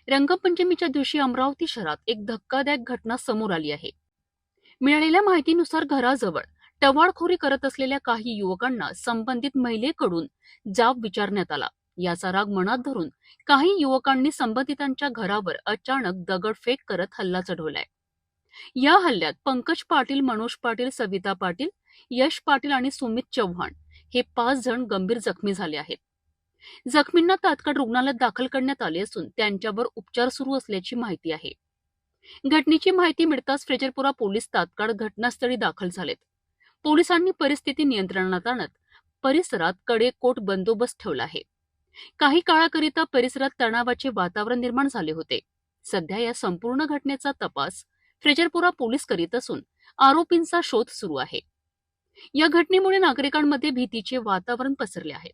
रंगपंचमीच्या दिवशी अमरावती शहरात एक धक्कादायक घटना समोर आली आहे. मिळालेल्या माहितीनुसार घराजवळ टवाळखोरी करत असलेल्या काही युवकांना संबंधित महिलेकडून जाब विचारण्यात आला. याचा राग मनात धरून काही युवकांनी संबंधितांच्या घरावर अचानक दगडफेक करत हल्ला चढवलाय. या हल्ल्यात पंकज पाटील, मनोज पाटील, सविता पाटील, यश पाटील आणि सुमित चव्हाण हे 5 जण गंभीर जखमी झाले आहेत. जखमींना तात्काळ रुग्णालयात दाखल करण्यात आले असून त्यांच्यावर उपचार सुरू असल्याची माहिती आहे. घटनेची माहिती मिळताच फ्रेजरपुरा पोलीस तात्काळ घटनास्थळी दाखल झालेत. पोलिसांनी परिस्थिती नियंत्रणात आणत परिसरात कडेकोट बंदोबस्त ठेवला आहे. काही काळाकरिता परिसरात तणावाचे वातावरण निर्माण झाले होते. सध्या या संपूर्ण घटनेचा तपास फ्रेजरपुरा पोलीस करीत असून आरोपींचा शोध सुरू आहे. या घटनेमुळे नागरिकांमध्ये भीतीचे वातावरण पसरले आहे.